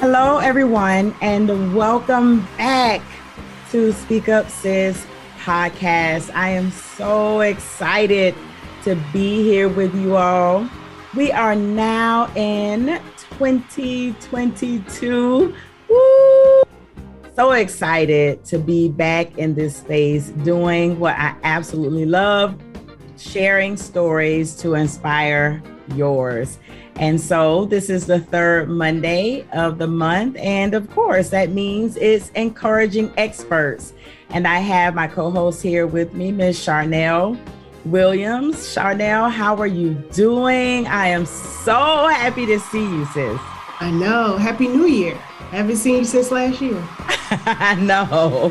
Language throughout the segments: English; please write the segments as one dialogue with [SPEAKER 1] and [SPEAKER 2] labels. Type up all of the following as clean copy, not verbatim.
[SPEAKER 1] Hello, everyone, and welcome back to Speak Up Sis podcast. I am so excited to be here with you all. We are now in 2022. Woo! So excited to be back in this space doing what I absolutely love, sharing stories to inspire yours. And so this is the third Monday of the month. And of course, that means it's encouraging experts. And I have my co-host here with me, Ms. Charnel Williams. Charnel, how are you doing? I am so happy to see you, sis.
[SPEAKER 2] I know. Happy New Year. Haven't seen you since last year.
[SPEAKER 1] I know.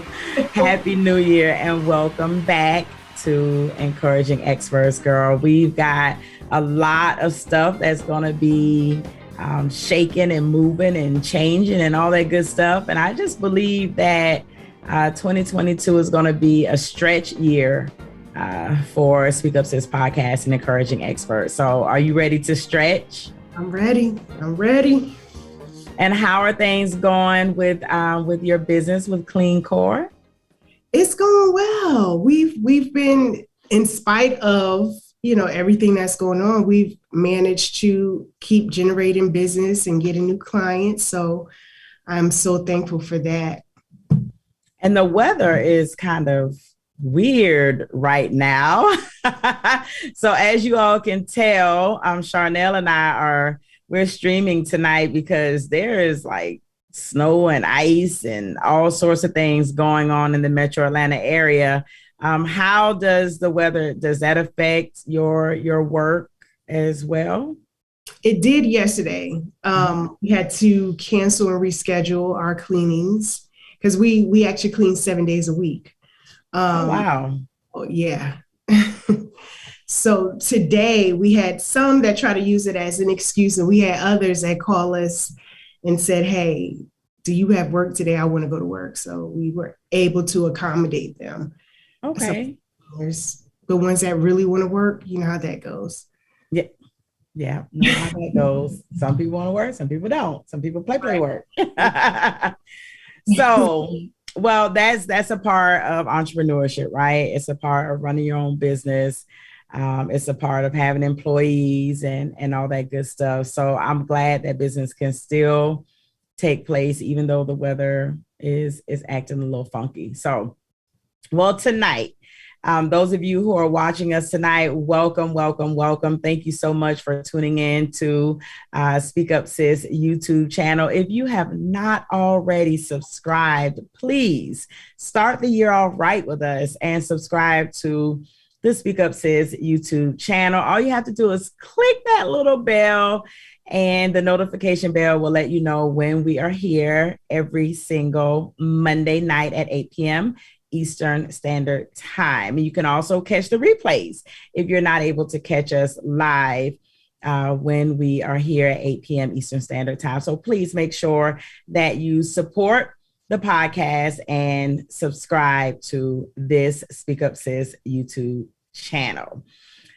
[SPEAKER 1] Happy New Year and welcome back to Encouraging Experts, girl. We've got a lot of stuff that's going to be shaking and moving and changing and all that good stuff. And I just believe that 2022 is going to be a stretch year for Speak Up Sis podcast and Encouraging Experts. So are you ready to stretch?
[SPEAKER 2] I'm ready.
[SPEAKER 1] And how are things going with your business with Clean Core?
[SPEAKER 2] It's going well. We've been, in spite of everything that's going on, we've managed to keep generating business and getting new clients. So I'm so thankful for that.
[SPEAKER 1] And the weather is kind of weird right now. So as you all can tell, Charnel and we're streaming tonight because there is like snow and ice and all sorts of things going on in the Metro Atlanta area. How does the weather, does that affect your work as well?
[SPEAKER 2] It did yesterday. We had to cancel and reschedule our cleanings because we actually clean 7 days a week.
[SPEAKER 1] Wow.
[SPEAKER 2] Yeah. So today we had some that try to use it as an excuse, and we had others that call us and said, hey, do you have work today? I want to go to work. So we were able to accommodate them.
[SPEAKER 1] Okay.
[SPEAKER 2] So there's the ones that really want to work. You know how that goes.
[SPEAKER 1] Yeah. Know how that goes. Some people want to work. Some people don't. Some people play work. So, well, that's a part of entrepreneurship, right? It's a part of running your own business. It's a part of having employees and all that good stuff. So I'm glad that business can still take place, even though the weather is acting a little funky. So, well, tonight, those of you who are watching us tonight, welcome. Thank you so much for tuning in to Speak Up Sis YouTube channel. If you have not already subscribed, please start the year off right with us and subscribe to the Speak Up Sis YouTube channel. All you have to do is click that little bell, and the notification bell will let you know when we are here every single Monday night at 8 p.m. Eastern Standard Time. And you can also catch the replays if you're not able to catch us live when we are here at 8 p.m. Eastern Standard Time. So please make sure that you support the podcast and subscribe to this Speak Up Sis YouTube channel.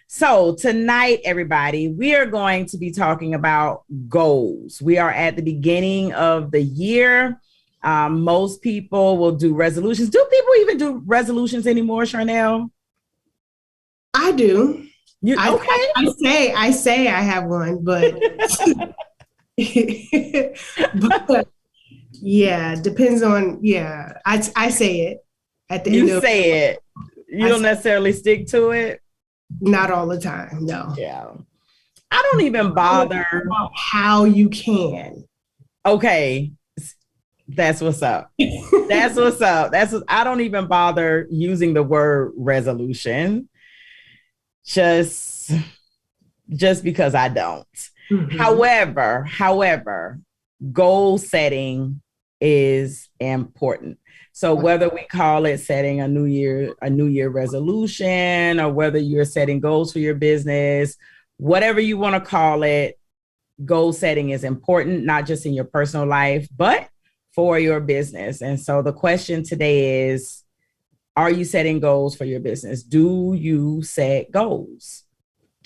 [SPEAKER 1] So tonight, everybody, we are going to be talking about goals. We are at the beginning of the year. Most people will do resolutions. Do people even do resolutions anymore, Charnel?
[SPEAKER 2] I do.
[SPEAKER 1] Okay.
[SPEAKER 2] I say I have one, but but yeah, depends on, I say it at the end.
[SPEAKER 1] You say it. You don't necessarily stick to it.
[SPEAKER 2] Not all the time, no.
[SPEAKER 1] Yeah. I don't even bother.
[SPEAKER 2] How you can.
[SPEAKER 1] Okay. That's what's up. I don't even bother using the word resolution. Just because I don't. Mm-hmm. However, goal setting is important. So whether we call it setting a new year resolution, or whether you're setting goals for your business, whatever you want to call it, goal setting is important, not just in your personal life, but for your business. And so the question today is, are you setting goals for your business? Do you set goals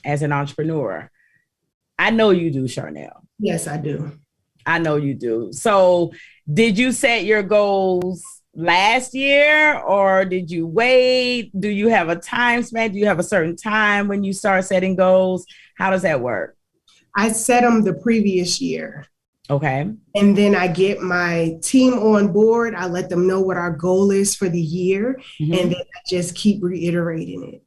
[SPEAKER 1] as an entrepreneur? I know you do, Charnel.
[SPEAKER 2] Yes, I do.
[SPEAKER 1] I know you do. So did you set your goals last year or did you wait? Do you have a time span? Do you have a certain time when you start setting goals? How does that work?
[SPEAKER 2] I set them the previous year.
[SPEAKER 1] Okay.
[SPEAKER 2] And then I get my team on board. I let them know what our goal is for the year. And then I just keep reiterating it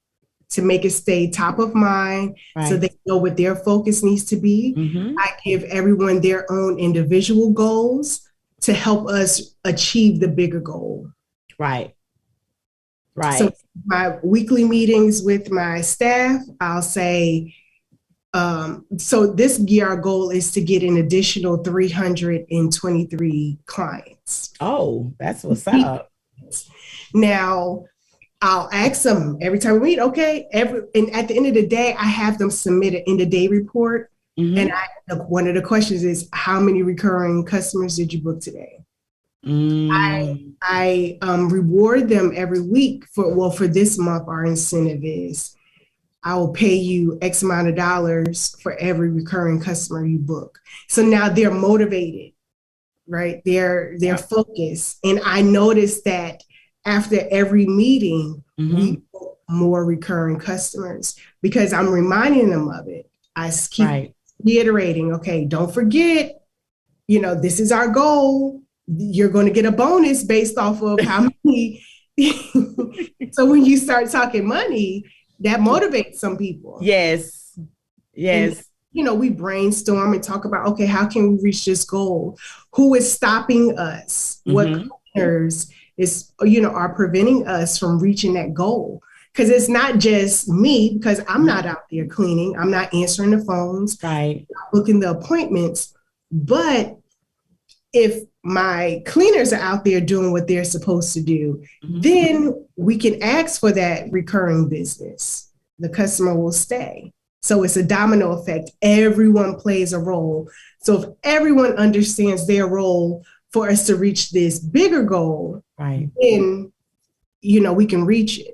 [SPEAKER 2] to make it stay top of mind, so they know what their focus needs to be. I give everyone their own individual goals to help us achieve the bigger goal.
[SPEAKER 1] Right.
[SPEAKER 2] So my weekly meetings with my staff, I'll say, so this year our goal is to get an additional 323 clients.
[SPEAKER 1] Oh, that's what's up.
[SPEAKER 2] Now, I'll ask them every time we meet, okay, and at the end of the day, I have them submit an end of day report. And one of the questions is, how many recurring customers did you book today? I reward them every week for this month, our incentive is, I will pay you X amount of dollars for every recurring customer you book. So now they're motivated, right? They're focused. And I noticed that after every meeting, we book more recurring customers because I'm reminding them of it. I keep reiterating, okay, don't forget, this is our goal. You're going to get a bonus based off of how many. So when you start talking money, that motivates some people.
[SPEAKER 1] Yes.
[SPEAKER 2] And, we brainstorm and talk about, okay, how can we reach this goal? Who is stopping us? What cleaners are preventing us from reaching that goal? Because it's not just me, because I'm not out there cleaning. I'm not answering the phones, not booking the appointments. But if my cleaners are out there doing what they're supposed to do, then we can ask for that recurring business. The customer will stay. So it's a domino effect. Everyone plays a role. So if everyone understands their role for us to reach this bigger goal, then, we can reach it.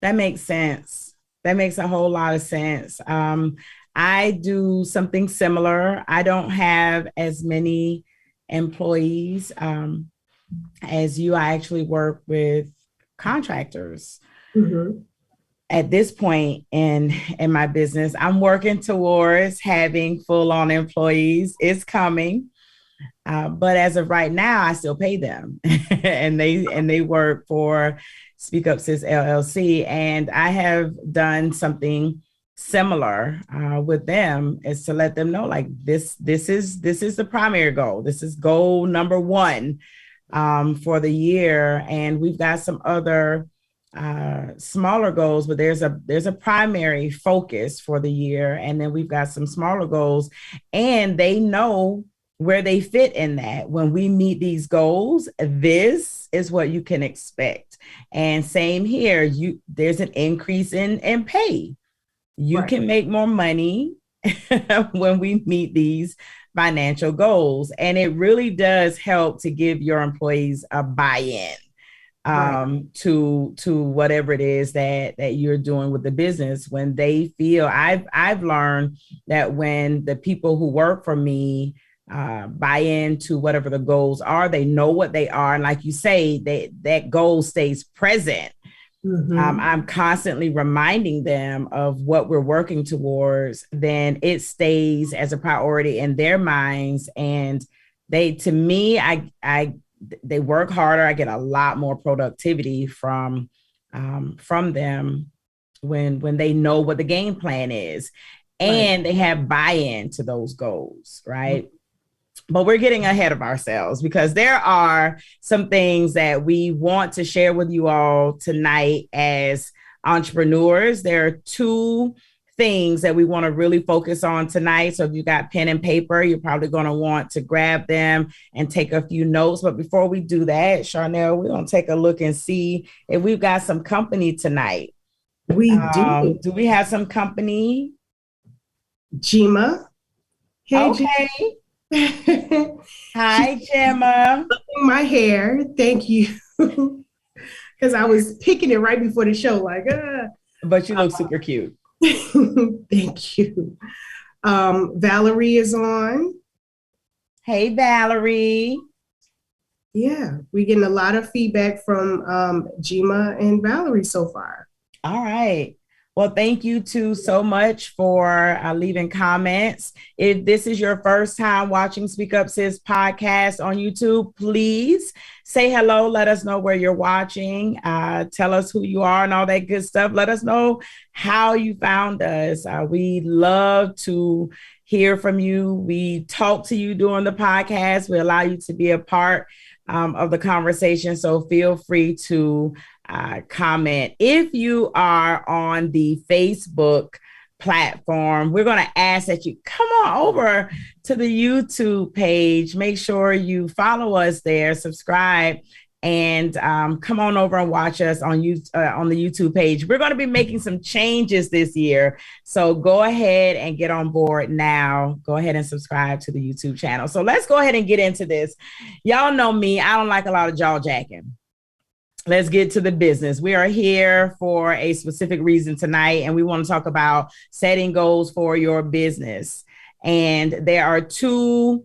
[SPEAKER 1] That makes sense. That makes a whole lot of sense. I do something similar. I don't have as many employees as you. I actually work with contractors. At this point in my business, I'm working towards having full-on employees. It's coming. But as of right now, I still pay them and they work for Speak Up Sis LLC. And I have done something similar with them, is to let them know, like, this is the primary goal. This is goal number one for the year. And we've got some other smaller goals, but there's a primary focus for the year. And then we've got some smaller goals, and they know where they fit in that. When we meet these goals, this is what you can expect. And same here, there's an increase in pay. You can make more money when we meet these financial goals. And it really does help to give your employees a buy-in to whatever it is that you're doing with the business. When they feel, I've learned that when the people who work for me buy into whatever the goals are, they know what they are. And like you say, that goal stays present. I'm constantly reminding them of what we're working towards, then it stays as a priority in their minds. And they work harder. I get a lot more productivity from them when they know what the game plan is, and they have buy-in to those goals, right? But we're getting ahead of ourselves, because there are some things that we want to share with you all tonight as entrepreneurs. There are two things that we want to really focus on tonight. So if you got pen and paper, you're probably going to want to grab them and take a few notes. But before we do that, Charnel, we're going to take a look and see if we've got some company tonight.
[SPEAKER 2] We do.
[SPEAKER 1] Do we have some company?
[SPEAKER 2] Jima.
[SPEAKER 1] Hey, okay.
[SPEAKER 2] She's
[SPEAKER 1] Hi, Gemma.
[SPEAKER 2] doing my hair. Thank you. Because I was picking it right before the show, like,
[SPEAKER 1] But you look super cute.
[SPEAKER 2] thank you. Valerie is on.
[SPEAKER 1] Hey, Valerie.
[SPEAKER 2] Yeah, we're getting a lot of feedback from Jima and Valerie so far.
[SPEAKER 1] All right. Well, thank you two so much for leaving comments. If this is your first time watching Speak Up Sis podcast on YouTube, please say hello. Let us know where you're watching. Tell us who you are and all that good stuff. Let us know how you found us. We love to hear from you. We talk to you during the podcast. We allow you to be a part of the conversation. So feel free to comment. If you are on the Facebook platform, we're going to ask that you come on over to the YouTube page. Make sure you follow us there, subscribe, and come on over and watch us on the YouTube page. We're going to be making some changes this year. So go ahead and get on board now. Go ahead and subscribe to the YouTube channel. So let's go ahead and get into this. Y'all know me. I don't like a lot of jaw jacking. Let's get to the business. We are here for a specific reason tonight, and we want to talk about setting goals for your business. And there are two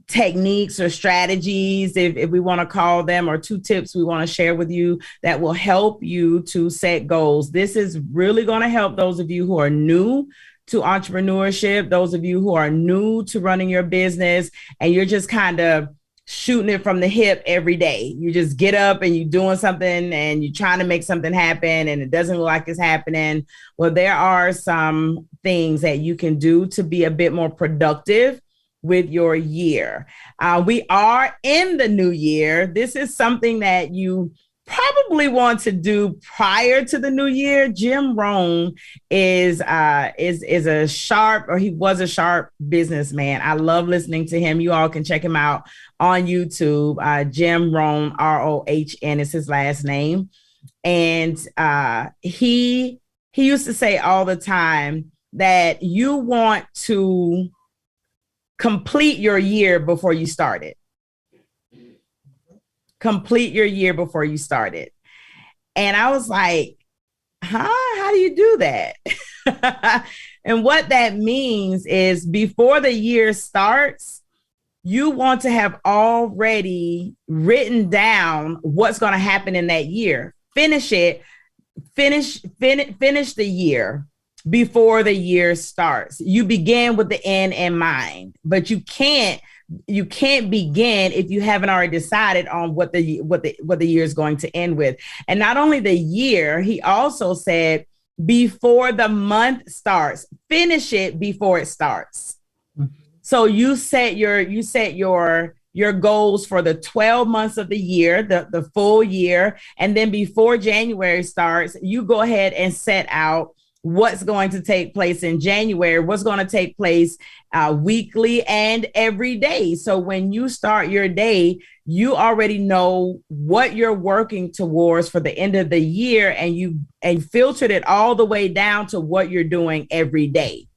[SPEAKER 1] techniques or strategies, if we want to call them, or two tips we want to share with you that will help you to set goals. This is really going to help those of you who are new to entrepreneurship, those of you who are new to running your business, and you're just kind of shooting it from the hip every day. You just get up and you're doing something and you're trying to make something happen and it doesn't look like it's happening. Well, there are some things that you can do to be a bit more productive with your year. We are in the new year. This is something that you probably want to do prior to the new year. Jim Rohn is a sharp, or he was a sharp businessman. I love listening to him. You all can check him out on YouTube. Jim Rohn, Rohn is his last name. And he used to say all the time that you want to complete your year before you start it. Complete your year before you start it. And I was like, how do you do that? And what that means is before the year starts, you want to have already written down what's going to happen in that year. Finish the year before the year starts. You begin with the end in mind, but you can't begin if you haven't already decided on what the year is going to end with. And not only the year, he also said before the month starts, finish it before it starts. Mm-hmm. So you set your goals for the 12 months of the year, the full year, and then before January starts, you go ahead and set out what's going to take place in January, what's going to take place weekly and every day. So when you start your day, you already know what you're working towards for the end of the year, and you filtered it all the way down to what you're doing every day.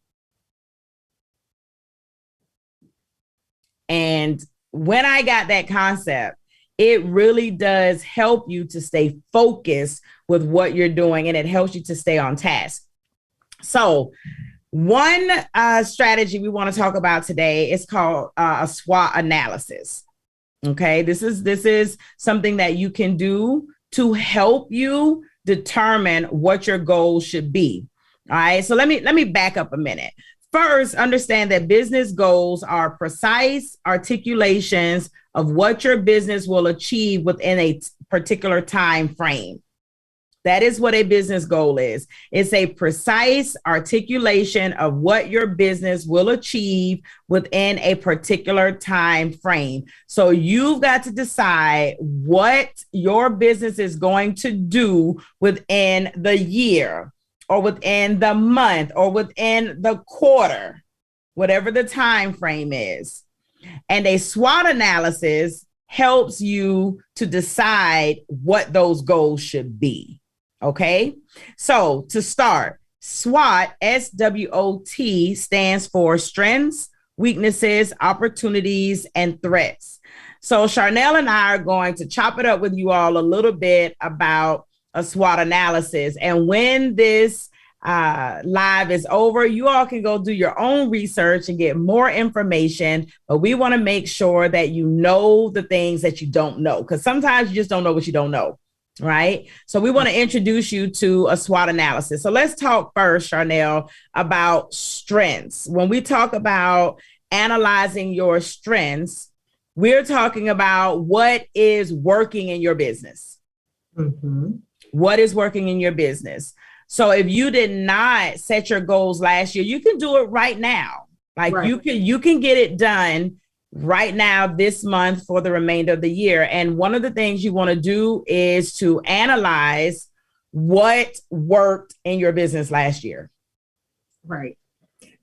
[SPEAKER 1] And when I got that concept, it really does help you to stay focused with what you're doing, and it helps you to stay on task. So one strategy we want to talk about today is called a SWOT analysis. Okay, this is something that you can do to help you determine what your goals should be. All right, so let me back up a minute. First, understand that business goals are precise articulations of what your business will achieve within a particular time frame. That is what a business goal is. It's a precise articulation of what your business will achieve within a particular time frame. So you've got to decide what your business is going to do within the year, or within the month, or within the quarter, whatever the time frame is. And a SWOT analysis helps you to decide what those goals should be. Okay, so to start, SWOT, SWOT, stands for strengths, weaknesses, opportunities, and threats. So Charnel and I are going to chop it up with you all a little bit about a SWOT analysis. And when this live is over, you all can go do your own research and get more information. But we want to make sure that you know the things that you don't know, because sometimes you just don't know what you don't know. Right. So we want to introduce you to a SWOT analysis. So let's talk first, Charnel, about strengths. When we talk about analyzing your strengths, we're talking about what is working in your business. Mm-hmm. What is working in your business? So if you did not set your goals last year, you can do it right now. Like right. you can get it done right now this month for the remainder of the year. And one of the things you want to do is to analyze what worked in your business last year.
[SPEAKER 2] Right.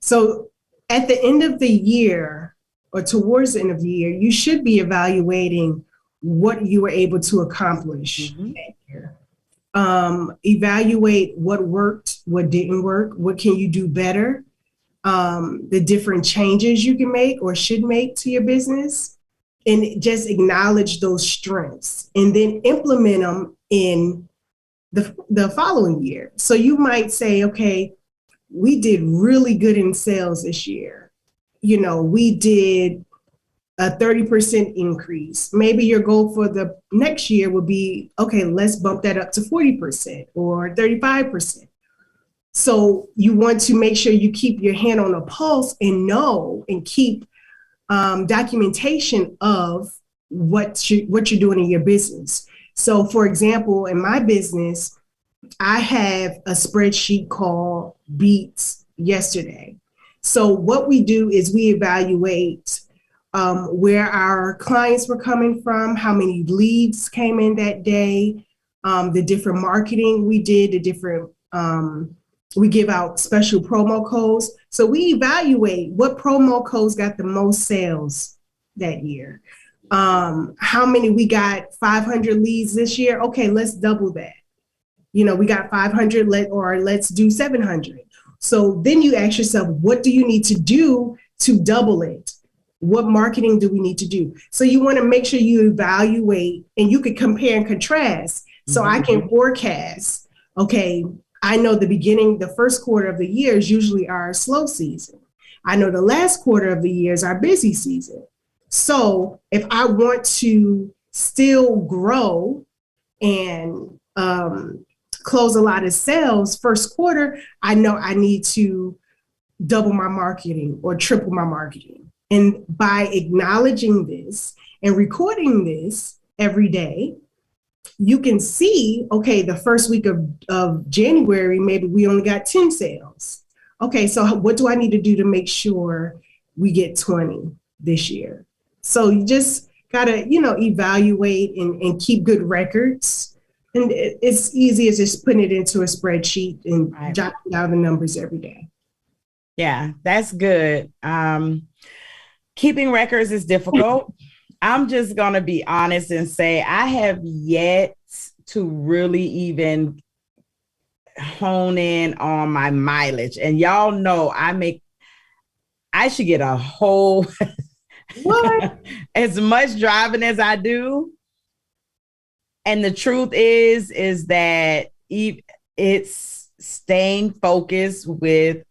[SPEAKER 2] So at the end of the year or towards the end of the year, you should be evaluating what you were able to accomplish that year. Evaluate what worked, what didn't work, what can you do better, the different changes you can make or should make to your business, and just acknowledge those strengths and then implement them in the following year. So you might say, okay, we did really good in sales this year. You know, we did a 30% increase. Maybe your goal for the next year would be, okay, let's bump that up to 40% or 35%. So you want to make sure you keep your hand on the pulse and know and keep documentation of what you're doing in your business. So for example, in my business, I have a spreadsheet called Beats Yesterday. So what we do is we evaluate where our clients were coming from, how many leads came in that day, the different marketing we did, the different, we give out special promo codes. So we evaluate what promo codes got the most sales that year. How many we got 500 leads this year? Okay, let's double that. You know, we got 500, let's do 700. So then you ask yourself, what do you need to do to double it? What marketing do we need to do? So you want to make sure you evaluate and you could compare and contrast. So I can forecast, okay, I know the first quarter of the year is usually our slow season. I know the last quarter of the year is our busy season. So if I want to still grow and close a lot of sales first quarter, I know I need to double my marketing or triple my marketing. And by acknowledging this and recording this every day, you can see, okay, the first week of January, maybe we only got 10 sales. Okay, so what do I need to do to make sure we get 20 this year? So you just gotta, evaluate and keep good records. And it's easy as just putting it into a spreadsheet and jotting down the numbers every day.
[SPEAKER 1] Yeah, that's good. Keeping records is difficult. I'm just going to be honest and say I have yet to really even hone in on my mileage. And y'all know I should get a whole, as much driving as I do. And the truth is that it's staying focused with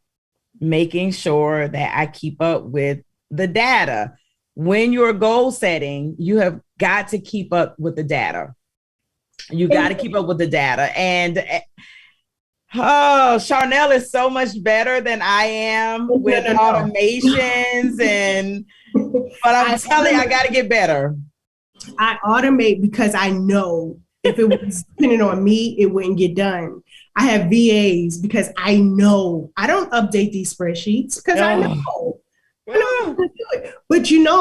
[SPEAKER 1] making sure that I keep up with the data. When you're goal setting, you have got to keep up with the data. You got to keep up with the data. And Charnel is so much better than I am with automations. But I'm telling you, I got to get better.
[SPEAKER 2] I automate because I know if it was depending on me, it wouldn't get done. I have VAs because I know I don't update these spreadsheets because I know. But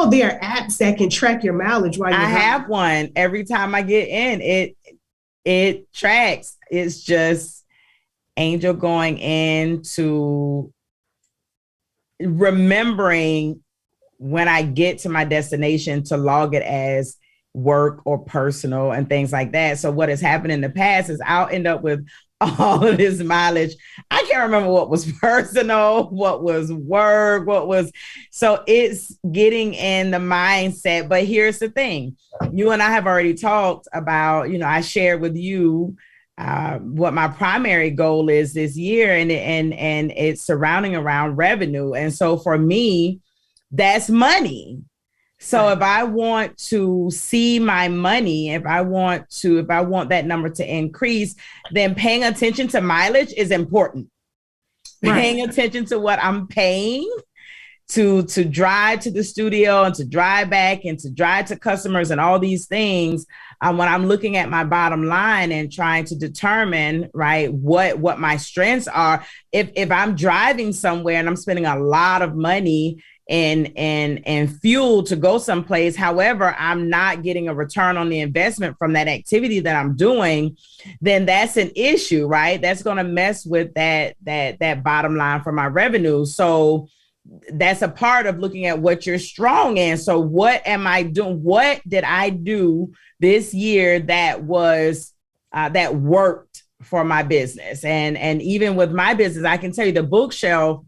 [SPEAKER 2] there are apps that can track your mileage while you're
[SPEAKER 1] have one. Every time I get in, it tracks. It's just Angel going into remembering when I get to my destination to log it as work or personal and things like that. So what has happened in the past is I'll end up with all of this mileage. I can't remember what was personal, what was work, what was. So it's getting in the mindset. But here's the thing. You and I have already talked about, I shared with you what my primary goal is this year, and it's surrounding around revenue. And so for me, that's money. So if I want to see my money, if I want that number to increase, then paying attention to mileage is important. Right. Paying attention to what I'm paying to drive to the studio and to drive back and to drive to customers and all these things. When I'm looking at my bottom line and trying to determine, right, what my strengths are, if I'm driving somewhere and I'm spending a lot of money and fuel to go someplace. However, I'm not getting a return on the investment from that activity that I'm doing, then that's an issue, right? That's going to mess with that bottom line for my revenue. So that's a part of looking at what you're strong in. So what am I doing? What did I do this year that was that worked for my business? And even with my business, I can tell you the bookshelf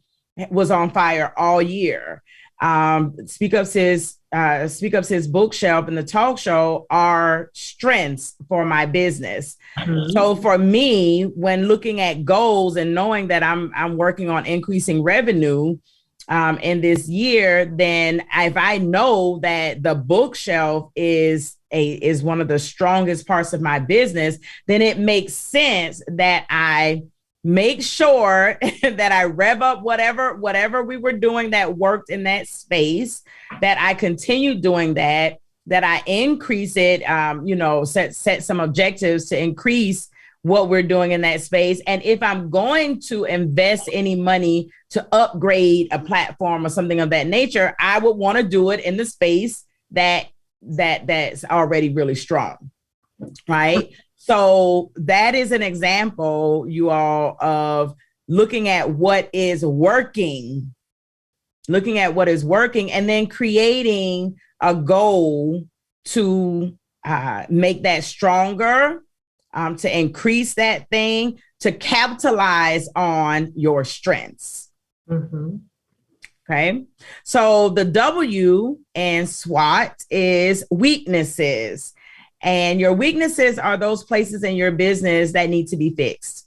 [SPEAKER 1] was on fire all year. Speak Up's his bookshelf and the talk show are strengths for my business. Mm-hmm. So for me, when looking at goals and knowing that I'm working on increasing revenue in this year, then if I know that the bookshelf is one of the strongest parts of my business, then it makes sense that I make sure that I rev up whatever we were doing that worked in that space, that I continue doing that I increase it, set some objectives to increase what we're doing in that space. And if I'm going to invest any money to upgrade a platform or something of that nature, I would want to do it in the space that's already really strong, right? So that is an example, you all, of looking at what is working, and then creating a goal to make that stronger, to increase that thing, to capitalize on your strengths. Mm-hmm. Okay. So the W in SWOT is weaknesses. And your weaknesses are those places in your business that need to be fixed.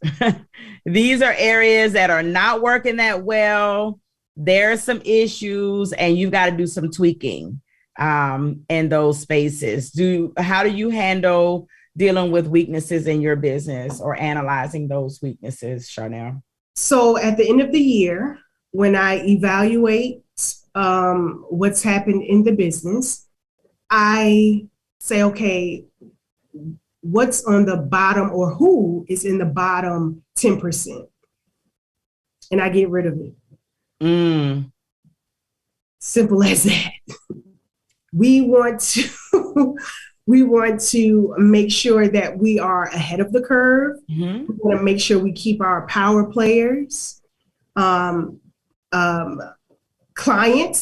[SPEAKER 1] These are areas that are not working that well. There are some issues and you've got to do some tweaking in those spaces. How do you handle dealing with weaknesses in your business or analyzing those weaknesses, Charnel?
[SPEAKER 2] So at the end of the year, when I evaluate what's happened in the business, I say, okay, what's on the bottom, or who is in the bottom 10%? And I get rid of it. Simple as that. We want to make sure that we are ahead of the curve. Mm-hmm. We want to make sure we keep our power players, clients.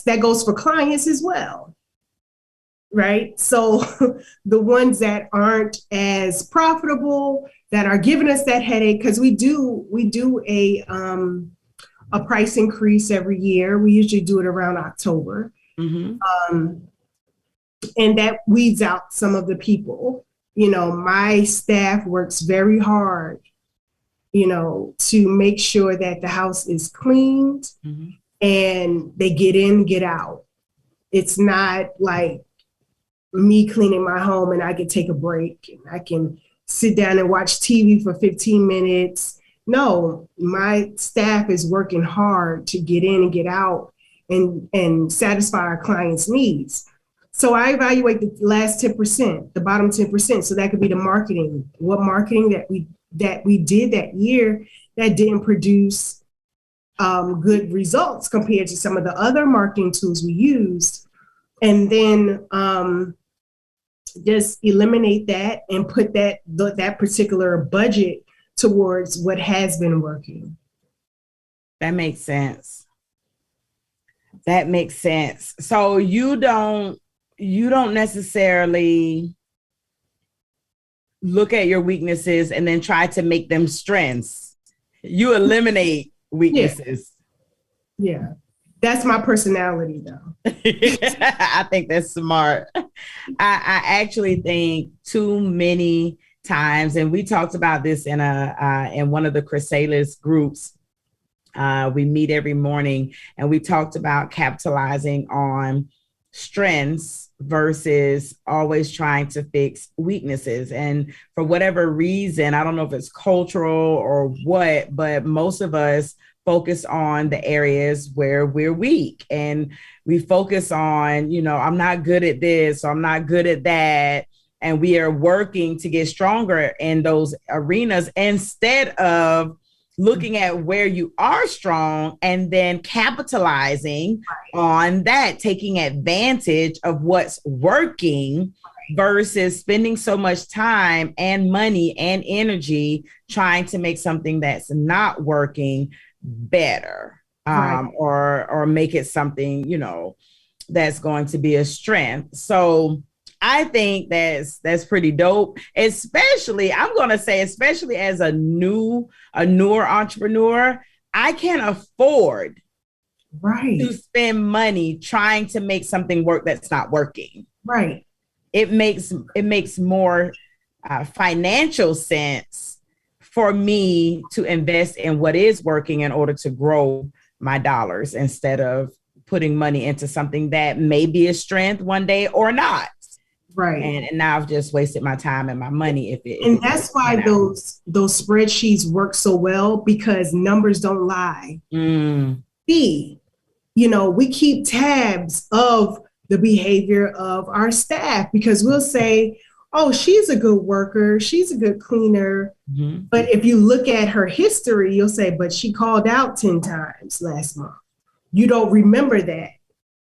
[SPEAKER 2] That goes for clients as well. Right? So the ones that aren't as profitable, that are giving us that headache, because we do a price increase every year. We usually do it around October. Mm-hmm. And that weeds out some of the people. My staff works very hard, to make sure that the house is cleaned, mm-hmm. and they get in, get out. It's not like me cleaning my home and I can take a break and I can sit down and watch TV for 15 minutes. No, my staff is working hard to get in and get out and satisfy our clients' needs. So I evaluate the last 10%, the bottom 10%. So that could be the marketing. What marketing that we did that year that didn't produce good results compared to some of the other marketing tools we used. And then just eliminate that and put that particular budget towards what has been working.
[SPEAKER 1] That makes sense. So you don't necessarily look at your weaknesses and then try to make them strengths. You eliminate weaknesses.
[SPEAKER 2] Yeah. That's my personality, though.
[SPEAKER 1] I think that's smart. I actually think too many times, and we talked about this in one of the Chrysalis groups. We meet every morning, and we talked about capitalizing on strengths versus always trying to fix weaknesses. And for whatever reason, I don't know if it's cultural or what, but most of us focus on the areas where we're weak, and we focus on, I'm not good at this, so I'm not good at that. And we are working to get stronger in those arenas instead of looking at where you are strong and then capitalizing on that, taking advantage of what's working versus spending so much time and money and energy trying to make something that's not working better, or make it something, that's going to be a strength. So I think that's pretty dope, especially, I'm going to say, especially as a newer entrepreneur. I can't afford to spend money trying to make something work that's not working.
[SPEAKER 2] Right.
[SPEAKER 1] It makes more financial sense for me to invest in what is working in order to grow my dollars instead of putting money into something that may be a strength one day or not.
[SPEAKER 2] Right.
[SPEAKER 1] And now I've just wasted my time and my money.
[SPEAKER 2] And that's why those spreadsheets work so well, because numbers don't lie. We keep tabs of the behavior of our staff, because we'll say, oh, she's a good worker, she's a good cleaner. Mm-hmm. But if you look at her history, you'll say, but she called out 10 times last month. You don't remember that.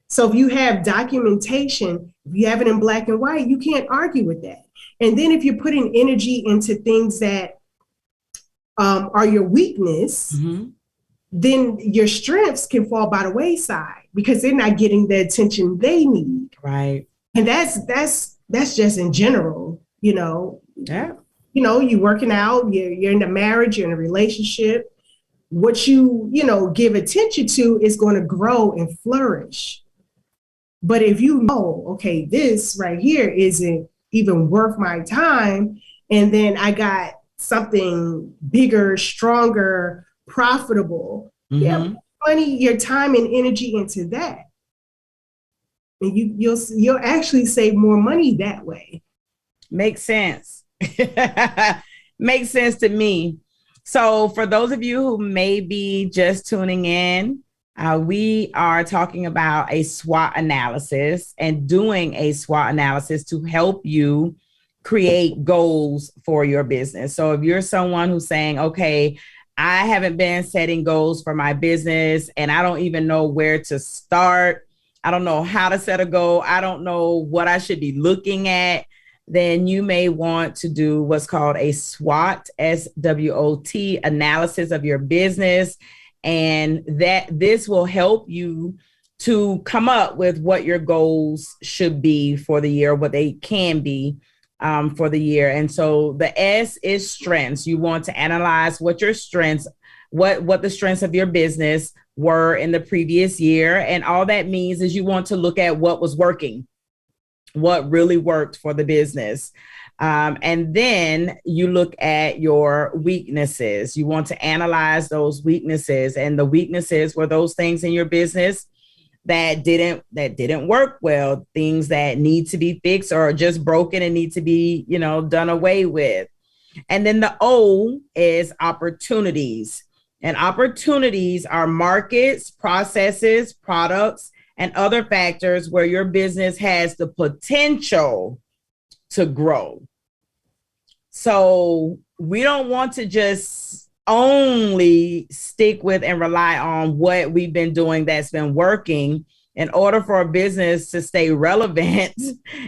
[SPEAKER 2] So if you have documentation, if you have it in black and white, you can't argue with that. And then if you're putting energy into things that are your weakness, mm-hmm. then your strengths can fall by the wayside because they're not getting the attention they need.
[SPEAKER 1] Right.
[SPEAKER 2] And that's just in general,
[SPEAKER 1] Yeah.
[SPEAKER 2] You're working out, you're in a marriage, you're in a relationship. What you give attention to is going to grow and flourish. But if you know, okay, this right here isn't even worth my time, and then I got something bigger, stronger, profitable, mm-hmm. money, your time and energy into that. And you'll actually save more money that way.
[SPEAKER 1] Makes sense. Makes sense to me. So for those of you who may be just tuning in, we are talking about a SWOT analysis and doing a SWOT analysis to help you create goals for your business. So if you're someone who's saying, okay, I haven't been setting goals for my business and I don't even know where to start, I don't know how to set a goal, I don't know what I should be looking at, then you may want to do what's called a SWOT, SWOT analysis of your business. And that this will help you to come up with what your goals should be for the year, what they can be for the year. And so the S is strengths. You want to analyze what your strengths, what the strengths of your business were in the previous year. And all that means is you want to look at what was working, what really worked for the business. And then you look at your weaknesses. You want to analyze those weaknesses, and the weaknesses were those things in your business that didn't work well, things that need to be fixed or are just broken and need to be, done away with. And then the O is opportunities. And opportunities are markets, processes, products, and other factors where your business has the potential to grow. So we don't want to just only stick with and rely on what we've been doing that's been working. In order for a business to stay relevant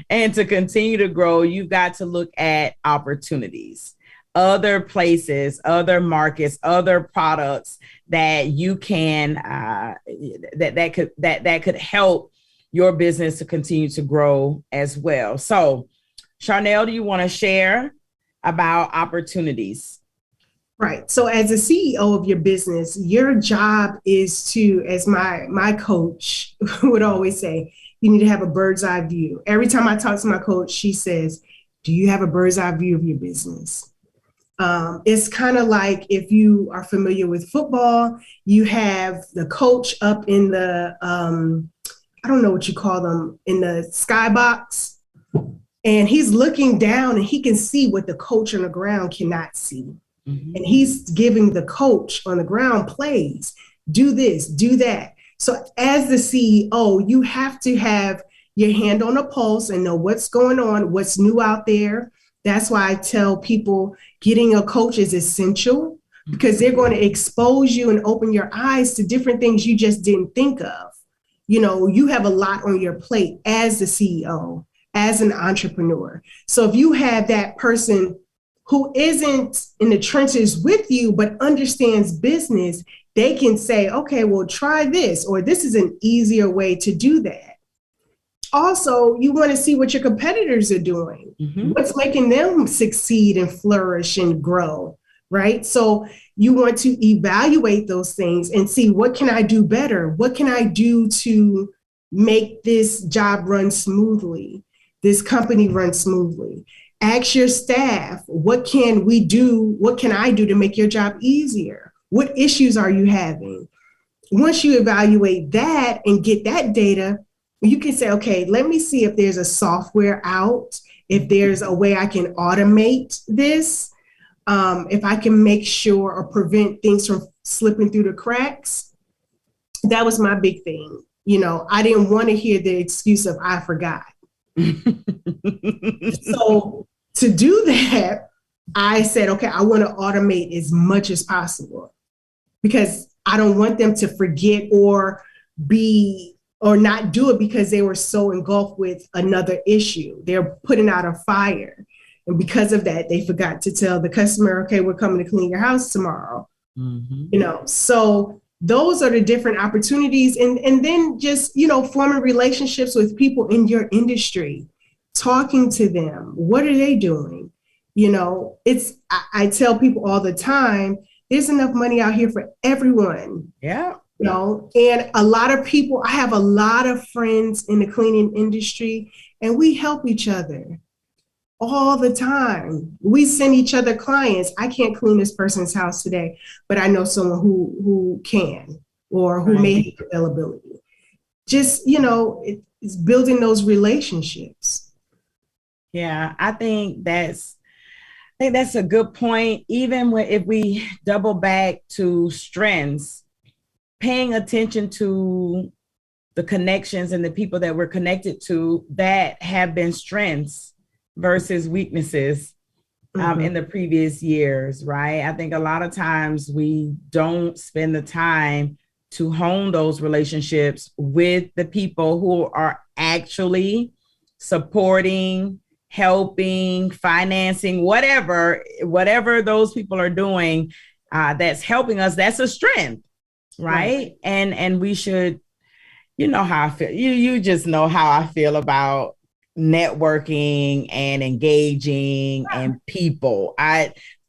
[SPEAKER 1] and to continue to grow, you've got to look at opportunities, other places, other markets, other products that you can that could help your business to continue to grow as well. So, Charnel, do you want to share about opportunities.
[SPEAKER 2] Right. So as a CEO of your business, your job is to, as my coach would always say, you need to have a bird's eye view. Every time I talk to my coach, she says, do you have a bird's eye view of your business? It's kind of like, if you are familiar with football, you have the coach up in the, I don't know what you call them, in the skybox. And he's looking down and he can see what the coach on the ground cannot see. Mm-hmm. And he's giving the coach on the ground plays, do this, do that. So as the CEO, you have to have your hand on the pulse and know what's going on, what's new out there. That's why I tell people getting a coach is essential, because they're going to expose you and open your eyes to different things you just didn't think of. You know, you have a lot on your plate as the CEO, as an entrepreneur. So if you have that person who isn't in the trenches with you, but understands business, they can say, okay, well, try this, or this is an easier way to do that. Also, you want to see what your competitors are doing, what's making them succeed and flourish and grow, right? So you want to evaluate those things and see, what can I do better? What can I do to make this job run smoothly, this company run smoothly? Ask your staff, what can we do? What can I do to make your job easier? What issues are you having? Once you evaluate that and get that data, you can say, okay, let me see if there's a software out, if there's a way I can automate this, if I can make sure or prevent things from slipping through the cracks. That was my big thing. You know, I didn't want to hear the excuse of I forgot. So to do that, I said, okay, I want to automate as much as possible, because I don't want them to forget or not do it because they were so engulfed with another issue. They're putting out a fire. And because of that, they forgot to tell the customer, okay, we're coming to clean your house tomorrow. Mm-hmm. You know, so those are the different opportunities. And then just, you know, forming relationships with people in your industry, talking to them. What are they doing? You know, I tell people all the time, there's enough money out here for everyone.
[SPEAKER 1] Yeah.
[SPEAKER 2] You know, and a lot of people, I have a lot of friends in the cleaning industry, and we help each other all the time. We send each other clients. I can't clean this person's house today, but I know someone who can, or who may have availability. Just, you know, it's building those relationships.
[SPEAKER 1] Yeah, I think that's a good point. Even if we double back to strengths, paying attention to the connections and the people that we're connected to that have been strengths versus weaknesses in the previous years, right? I think a lot of times we don't spend the time to hone those relationships with the people who are actually supporting, helping, financing, whatever those people are doing that's helping us. That's a strength. Right. And we should, you know how I feel. You just know how I feel about networking and engaging and people.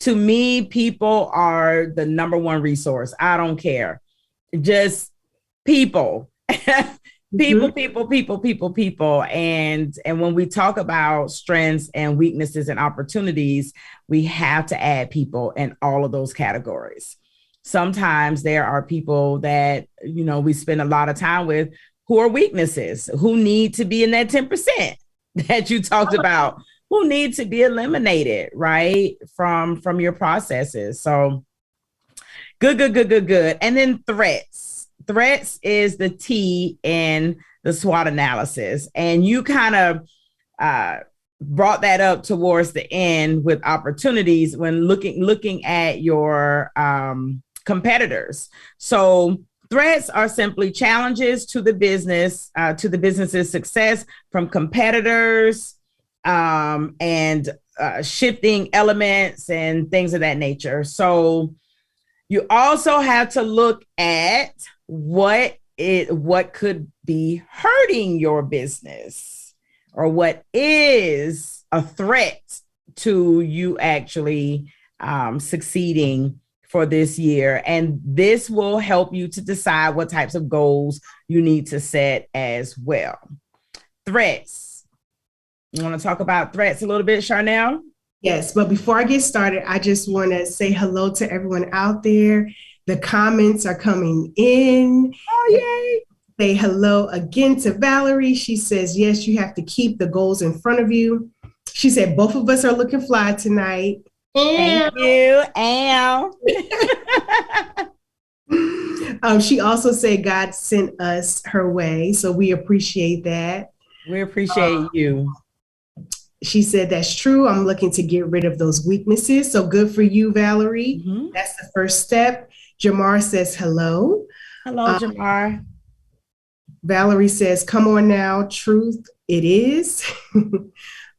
[SPEAKER 1] To me, people are the number one resource. I don't care. Just people. People. And when we talk about strengths and weaknesses and opportunities, we have to add people in all of those categories. Sometimes there are people that, you know, we spend a lot of time with who are weaknesses, who need to be in that 10% that you talked about, who need to be eliminated, right, from your processes. So good. And then threats. Threats is the T in the SWOT analysis. And you kind of brought that up towards the end with opportunities when looking at your competitors. So threats are simply challenges to the business's success from competitors and shifting elements and things of that nature. So you also have to look at what could be hurting your business, or what is a threat to you actually succeeding for this year. And this will help you to decide what types of goals you need to set as well. Threats. You want to talk about threats a little bit, Charnel?
[SPEAKER 2] Yes, but before I get started, I just want to say hello to everyone out there. The comments are coming in.
[SPEAKER 1] Oh, yay.
[SPEAKER 2] Say hello again to Valerie. She says, yes, you have to keep the goals in front of you. She said, both of us are looking fly tonight.
[SPEAKER 1] Thank you, Al.
[SPEAKER 2] She also said God sent us her way. So we appreciate that.
[SPEAKER 1] We appreciate you.
[SPEAKER 2] She said, that's true. I'm looking to get rid of those weaknesses. So good for you, Valerie. Mm-hmm. That's the first step. Jamar says, hello.
[SPEAKER 1] Hello, Jamar.
[SPEAKER 2] Valerie says, come on now. Truth it is.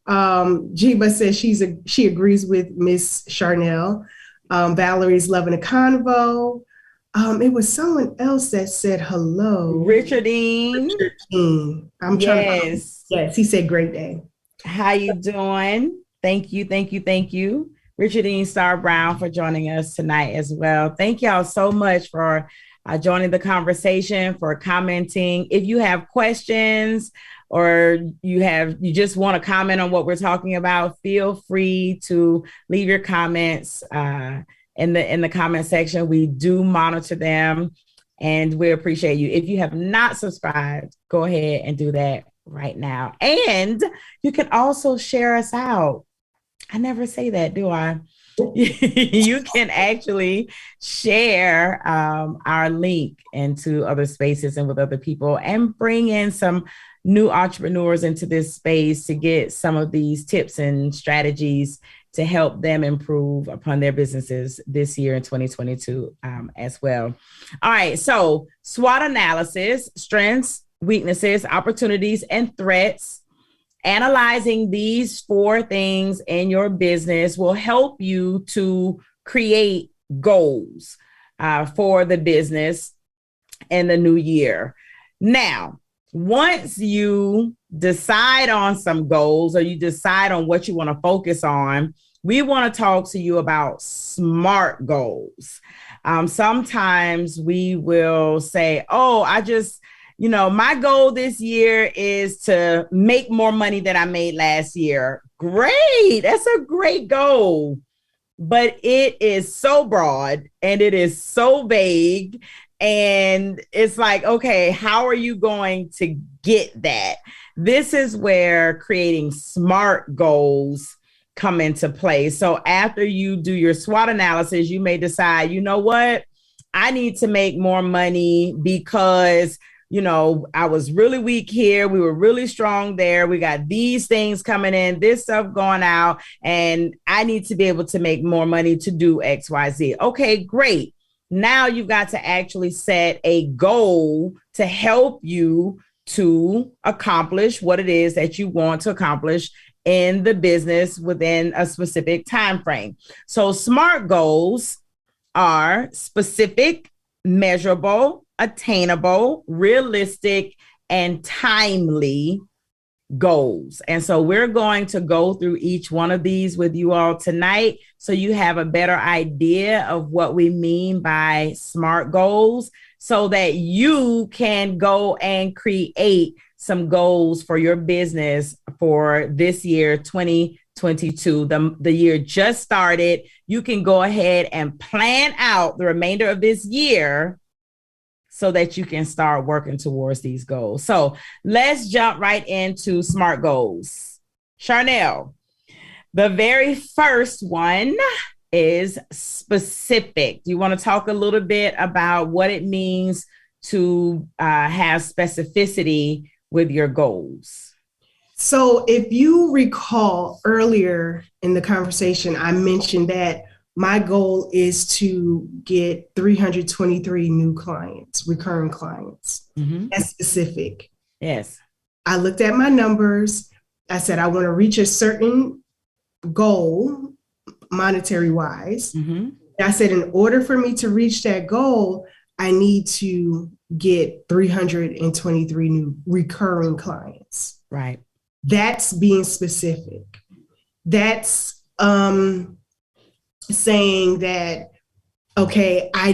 [SPEAKER 2] Jiba says she agrees with Miss Charnel. Valerie's loving a convo. It was someone else that said hello.
[SPEAKER 1] Richardine.
[SPEAKER 2] I'm trying to. Yes, he said great day.
[SPEAKER 1] How you doing? Thank you. Richardine Star Brown for joining us tonight as well. Thank y'all so much for joining the conversation, for commenting. If you have questions or you just want to comment on what we're talking about, feel free to leave your comments in the comment section. We do monitor them and we appreciate you. If you have not subscribed, go ahead and do that right now. And you can also share us out. I never say that, do I? You can actually share our link into other spaces and with other people and bring in some new entrepreneurs into this space to get some of these tips and strategies to help them improve upon their businesses this year in 2022 as well. All right. So SWOT analysis, strengths, weaknesses, opportunities, and threats. Analyzing these 4 things in your business will help you to create goals for the business in the new year. Now, once you decide on some goals or you decide on what you want to focus on, we want to talk to you about SMART goals. Sometimes we will say, my goal this year is to make more money than I made last year. Great. That's a great goal. But it is so broad and it is so vague. And it's like, okay, how are you going to get that? This is where creating SMART goals come into play. So after you do your SWOT analysis, you may decide, you know what? I need to make more money because I was really weak here. We were really strong there. We got these things coming in, this stuff going out, and I need to be able to make more money to do X, Y, Z. Okay, great. Now you've got to actually set a goal to help you to accomplish what it is that you want to accomplish in the business within a specific time frame. So SMART goals are specific, measurable, attainable, realistic, and timely goals. And so we're going to go through each one of these with you all tonight so you have a better idea of what we mean by SMART goals so that you can go and create some goals for your business for this year, 2022. The year just started. You can go ahead and plan out the remainder of this year so that you can start working towards these goals. So let's jump right into SMART goals. Charnel, the very first one is specific. Do you want to talk a little bit about what it means to have specificity with your goals?
[SPEAKER 2] So if you recall earlier in the conversation, I mentioned that my goal is to get 323 new clients, recurring clients. Mm-hmm. That's specific.
[SPEAKER 1] Yes.
[SPEAKER 2] I looked at my numbers. I said, I want to reach a certain goal, monetary wise. Mm-hmm. I said, in order for me to reach that goal, I need to get 323 new recurring clients.
[SPEAKER 1] Right.
[SPEAKER 2] That's being specific. That's saying that, okay, I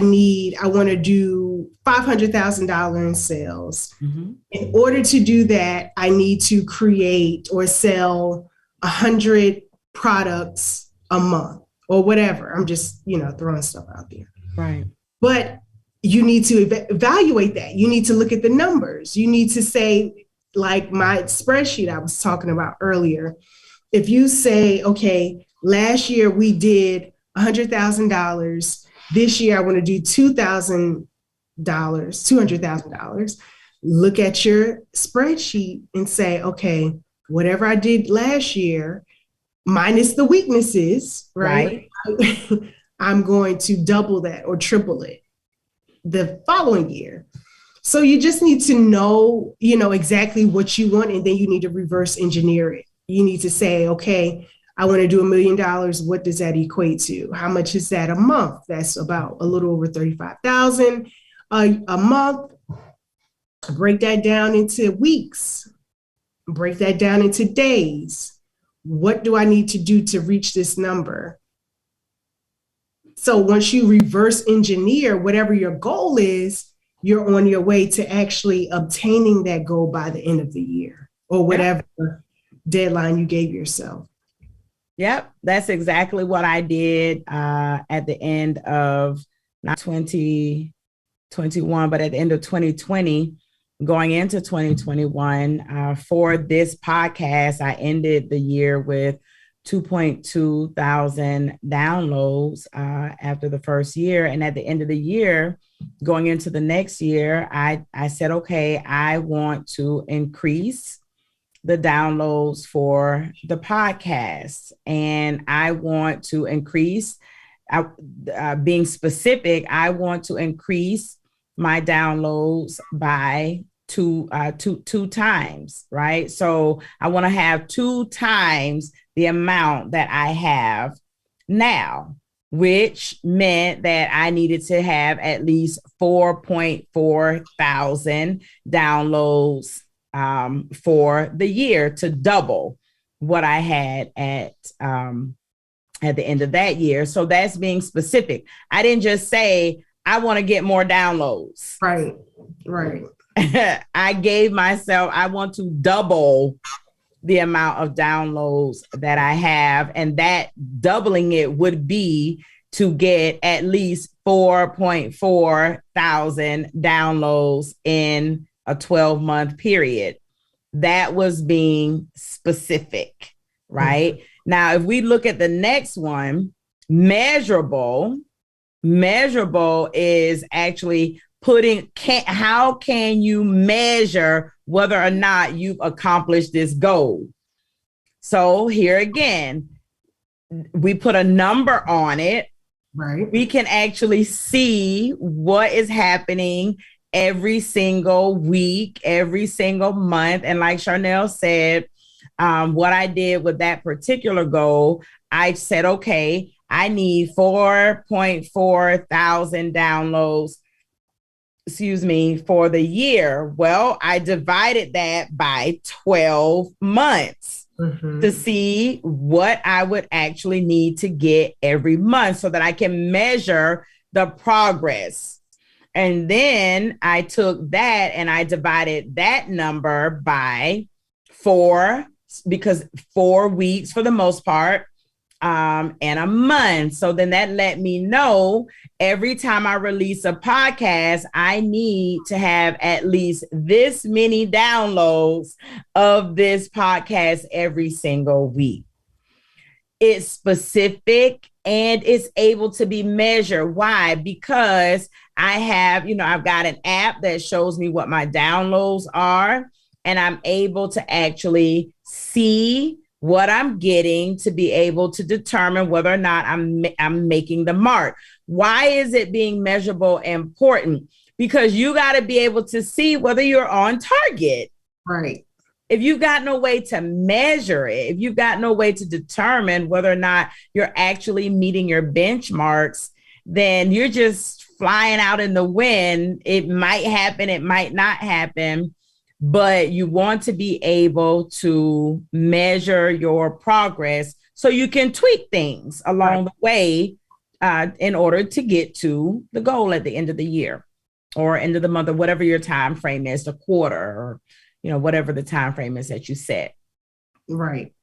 [SPEAKER 2] want to do $500,000 in sales.
[SPEAKER 1] Mm-hmm.
[SPEAKER 2] In order to do that, I need to create or sell 100 products a month or whatever. I'm just, throwing stuff out there.
[SPEAKER 1] Right.
[SPEAKER 2] But you need to evaluate that. You need to look at the numbers. You need to say, like my spreadsheet I was talking about earlier, if you say, okay, last year we did $100,000. This year I want to do $200,000. Look at your spreadsheet and say, okay, whatever I did last year, minus the weaknesses, right? I'm going to double that or triple it the following year. So you just need to know, exactly what you want, and then you need to reverse engineer it. You need to say, okay, I want to do $1 million. What does that equate to? How much is that a month? That's about a little over 35,000 a month. Break that down into weeks. Break that down into days. What do I need to do to reach this number? So once you reverse engineer whatever your goal is, you're on your way to actually obtaining that goal by the end of the year or whatever deadline you gave yourself.
[SPEAKER 1] Yep, that's exactly what I did at the end of not 2021, but at the end of 2020, going into 2021. For this podcast, I ended the year with 2.2 thousand downloads after the first year. And at the end of the year, going into the next year, I said, okay, I want to increase the downloads for the podcast. And I want to increase, being specific, I want to increase my downloads by two times, right? So I want to have 2 times the amount that I have now, which meant that I needed to have at least 4.4 thousand downloads for the year to double what I had at the end of that year. So that's being specific. I didn't just say, I want to get more downloads.
[SPEAKER 2] Right.
[SPEAKER 1] I gave myself, I want to double the amount of downloads that I have. And that doubling it would be to get at least 4.4 thousand downloads in a 12-month period. That was being specific, right? Mm-hmm. Now, if we look at the next one, measurable is actually how can you measure whether or not you've accomplished this goal? So here again, we put a number on it.
[SPEAKER 2] Right.
[SPEAKER 1] We can actually see what is happening every single week, every single month. And like Charnel said, what I did with that particular goal, I said, okay, I need 4.4 thousand downloads, for the year. Well, I divided that by 12 months to see what I would actually need to get every month so that I can measure the progress. And then I took that and I divided that number by 4, because 4 weeks for the most part, and a month. So then that let me know every time I release a podcast, I need to have at least this many downloads of this podcast every single week. It's specific and it's able to be measured. Why? Because I have, I've got an app that shows me what my downloads are, and I'm able to actually see what I'm getting to be able to determine whether or not I'm making the mark. Why is it being measurable important? Because you got to be able to see whether you're on target.
[SPEAKER 2] Right.
[SPEAKER 1] If you've got no way to measure it, if you've got no way to determine whether or not you're actually meeting your benchmarks, then you're just flying out in the wind. It might happen, it might not happen. But you want to be able to measure your progress so you can tweak things along the way in order to get to the goal at the end of the year or end of the month or whatever your time frame is, the quarter or, whatever the time frame is that you set.
[SPEAKER 2] Right.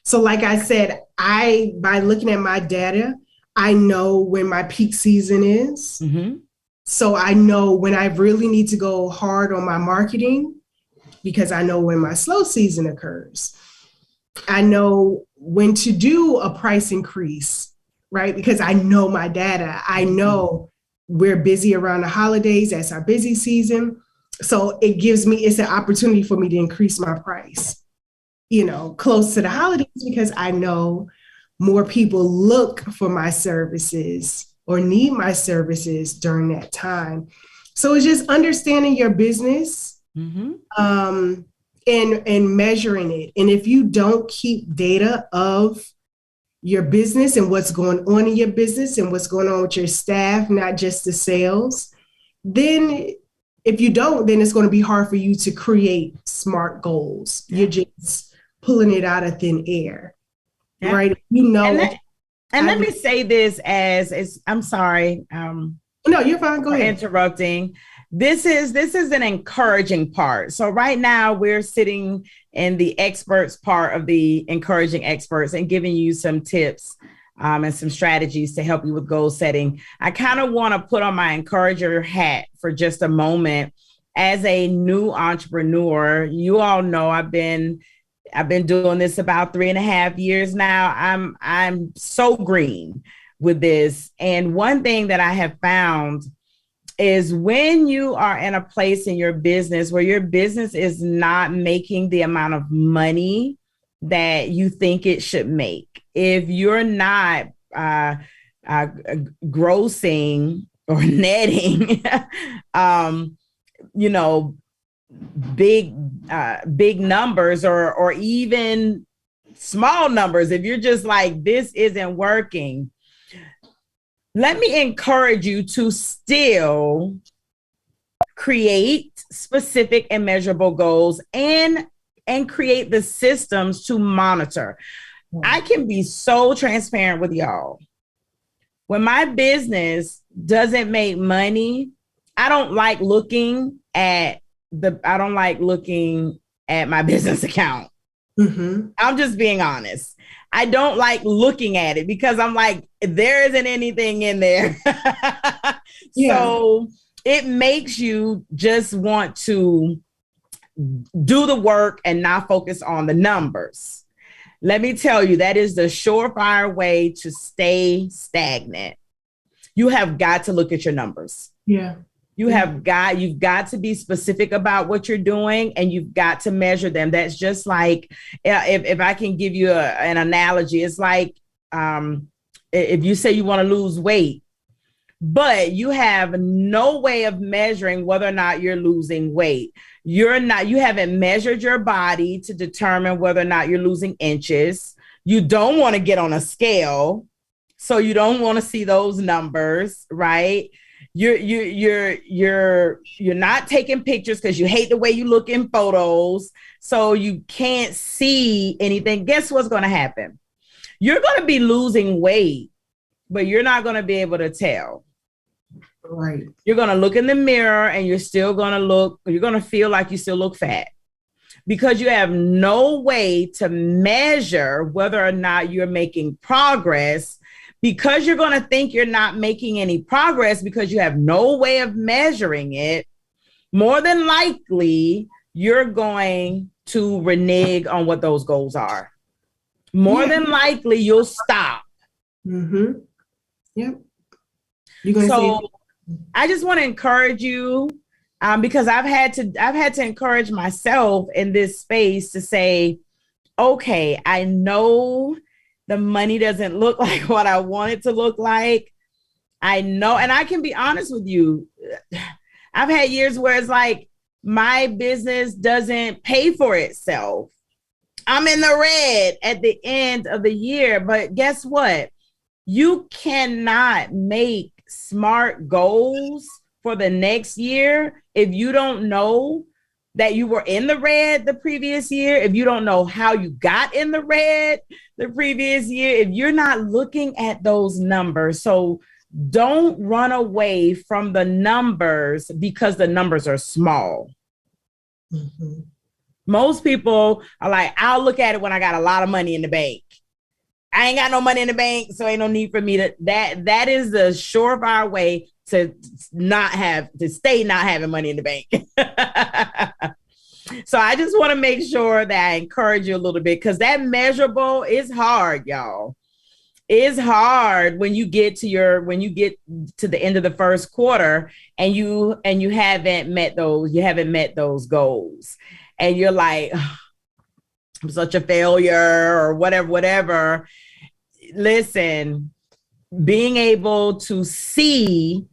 [SPEAKER 2] So like I said, by looking at my data, I know when my peak season is. Mm-hmm. So I know when I really need to go hard on my marketing because I know when my slow season occurs. I know when to do a price increase, right? Because I know my data. I know we're busy around the holidays. That's our busy season. So it's an opportunity for me to increase my price, close to the holidays because I know more people look for my services or need my services during that time. So it's just understanding your business and measuring it. And if you don't keep data of your business and what's going on in your business and what's going on with your staff, not just the sales, then if you don't, then it's going to be hard for you to create SMART goals. Yeah. You're just pulling it out of thin air, right?
[SPEAKER 1] Let me say this as I'm sorry.
[SPEAKER 2] No, you're fine. Go ahead.
[SPEAKER 1] Interrupting. This is an encouraging part. So right now we're sitting in the experts part of the encouraging experts and giving you some tips and some strategies to help you with goal setting. I kind of want to put on my encourager hat for just a moment. As a new entrepreneur, you all know I've been doing this about 3.5 years now. I'm so green with this. And one thing that I have found is when you are in a place in your business where your business is not making the amount of money that you think it should make, if you're not grossing or netting, big numbers or even small numbers, if you're just like, this isn't working, let me encourage you to still create specific and measurable goals and create the systems to monitor. I can be so transparent with y'all. When my business doesn't make money, I don't like looking at my business account. Mm-hmm. I'm just being honest. I don't like looking at it because I'm like, there isn't anything in there. Yeah. So it makes you just want to do the work and not focus on the numbers. Let me tell you, that is the surefire way to stay stagnant. You have got to look at your numbers. Yeah. You've got to be specific about what you're doing and you've got to measure them. That's just like, if I can give you an analogy, it's like if you say you want to lose weight, but you have no way of measuring whether or not you're losing weight. You haven't measured your body to determine whether or not you're losing inches. You don't want to get on a scale, so you don't want to see those numbers, right? You're not taking pictures because you hate the way you look in photos, so you can't see anything. Guess what's going to happen? You're going to be losing weight, but you're not going to be able to tell. Right. You're going to look in the mirror and you're going to feel like you still look fat because you have no way to measure whether or not you're making progress. Because you're going to think you're not making any progress because you have no way of measuring it, more than likely, you're going to renege on what those goals are. More than likely, you'll stop. Mm-hmm. Yep. I just want to encourage you because I've had to encourage myself in this space to say, okay, I know the money doesn't look like what I want it to look like. I know, and I can be honest with you. I've had years where it's like my business doesn't pay for itself. I'm in the red at the end of the year, but guess what? You cannot make SMART goals for the next year if you don't know that you were in the red the previous year, if you don't know how you got in the red the previous year, if you're not looking at those numbers, so don't run away from the numbers because the numbers are small. Mm-hmm. Most people are like, I'll look at it when I got a lot of money in the bank. I ain't got no money in the bank, so ain't no need for me to. That is the surefire way to stay not having money in the bank. So I just want to make sure that I encourage you a little bit, because that measurable is hard, y'all. It's hard when you get to the end of the first quarter and you haven't met those goals, and you're like, I'm such a failure or whatever. Listen, being able to see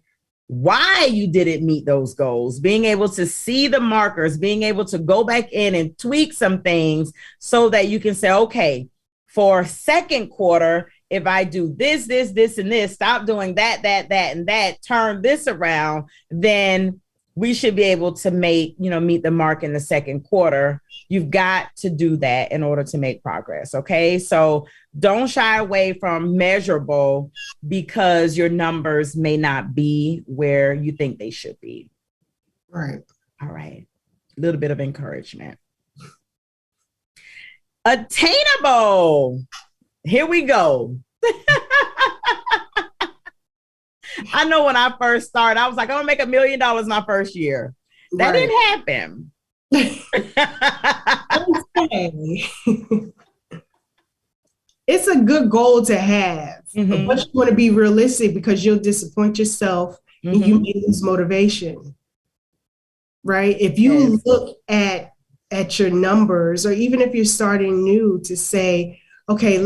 [SPEAKER 1] why you didn't meet those goals, being able to see the markers, being able to go back in and tweak some things so that you can say, okay, for second quarter, if I do this, and this, stop doing that, and that, turn this around, then we should be able to meet the mark in the second quarter. You've got to do that in order to make progress. Okay. So don't shy away from measurable because your numbers may not be where you think they should be.
[SPEAKER 2] Right.
[SPEAKER 1] All right. A little bit of encouragement. Attainable. Here we go. I know when I first started, I was like, I'm gonna make $1 million my first year. That didn't happen.
[SPEAKER 2] It's a good goal to have, but you want to be realistic because you'll disappoint yourself and you may lose motivation. Right? If you look at your numbers, or even if you're starting new, to say, okay,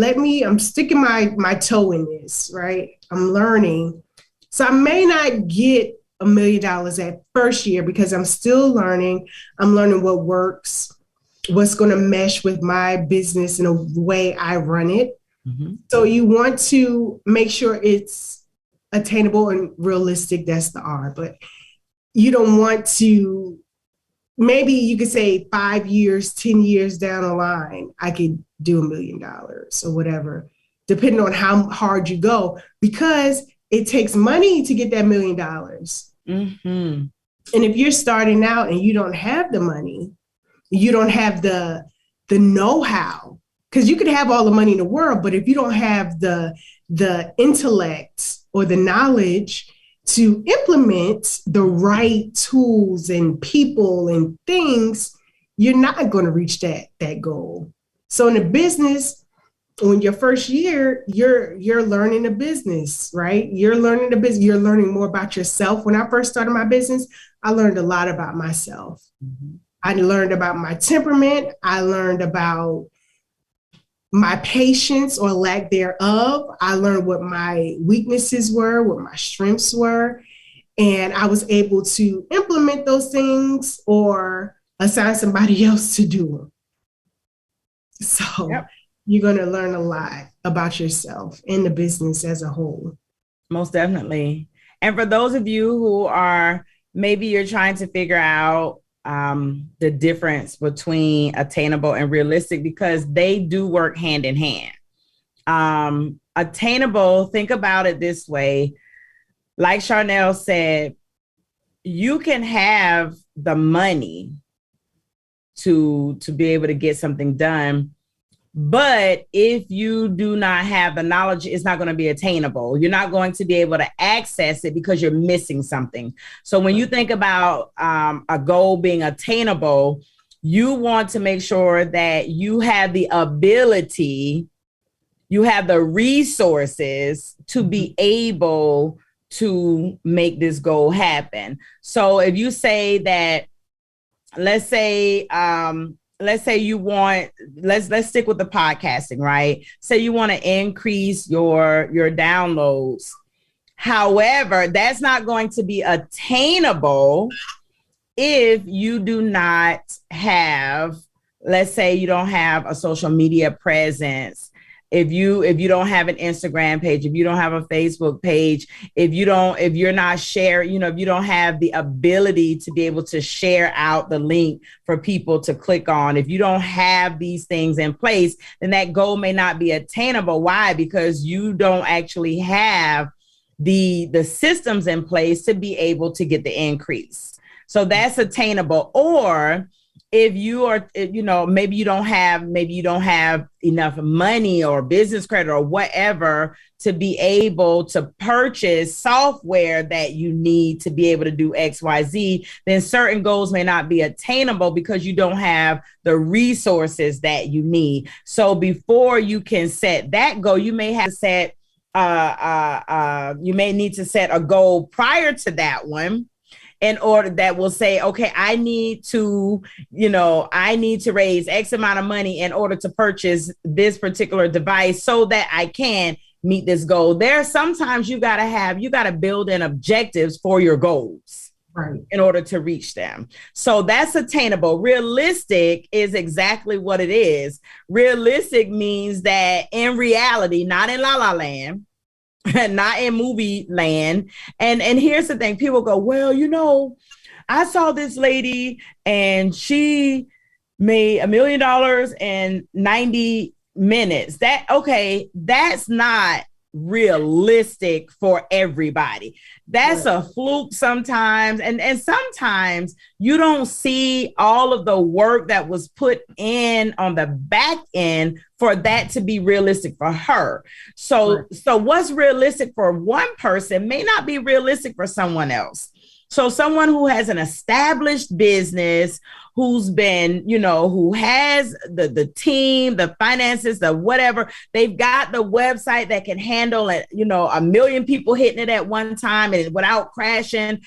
[SPEAKER 2] I'm sticking my toe in this, right? I'm learning. So I may not get $1 million at first year because I'm still learning. I'm learning what works, what's going to mesh with my business and the way I run it. Mm-hmm. So you want to make sure it's attainable and realistic. That's the R. But you don't want to, maybe you could say 5 years, 10 years down the line, I could do $1 million or whatever, depending on how hard you go, because it takes money to get that $1 million. Mm-hmm. And if you're starting out and you don't have the money, you don't have the know-how, because you could have all the money in the world, but if you don't have the intellect or the knowledge to implement the right tools and people and things, you're not going to reach that goal. So in a business, when your first year, you're learning the business, right? You're learning the business. You're learning more about yourself. When I first started my business, I learned a lot about myself. Mm-hmm. I learned about my temperament. I learned about my patience or lack thereof. I learned what my weaknesses were, what my strengths were. And I was able to implement those things or assign somebody else to do them. So you're going to learn a lot about yourself and the business as a whole.
[SPEAKER 1] Most definitely. And for those of you who are, maybe you're trying to figure out the difference between attainable and realistic, because they do work hand in hand. Attainable, think about it this way. Like Charnel said, you can have the money to be able to get something done. But if you do not have the knowledge, it's not going to be attainable. You're not going to be able to access it because you're missing something. So when you think about a goal being attainable, you want to make sure that you have the ability, you have the resources to be able to make this goal happen. So if you say that, let's say you want, let's stick with the podcasting, right? Say you want to increase your downloads. However, that's not going to be attainable if you do not have, let's say you don't have a social media presence. If you don't have an Instagram page, if you don't have a Facebook page, if you're not sharing, if you don't have the ability to be able to share out the link for people to click on, if you don't have these things in place, then that goal may not be attainable. Why? Because you don't actually have the systems in place to be able to get the increase. So that's attainable. Or if you are, maybe you don't have enough money or business credit or whatever to be able to purchase software that you need to be able to do XYZ, then certain goals may not be attainable because you don't have the resources that you need. So before you can set that goal, you may have to set, you may need to set a goal prior to that one, in order that will say, okay, I need to raise X amount of money in order to purchase this particular device so that I can meet this goal. There are sometimes you got to build in objectives for your goals, right, in order to reach them. So that's attainable. Realistic is exactly what it is. Realistic means that in reality, not in La La Land, not in movie land. And here's the thing. People go, well, I saw this lady and she made $1 million in 90 minutes. That's not realistic for everybody. That's a fluke sometimes. And sometimes you don't see all of the work that was put in on the back end for that to be realistic for her. So what's realistic for one person may not be realistic for someone else. So someone who has an established business, who's been, who has the team, the finances, the whatever, they've got the website that can handle it, 1 million people hitting it at one time and without crashing.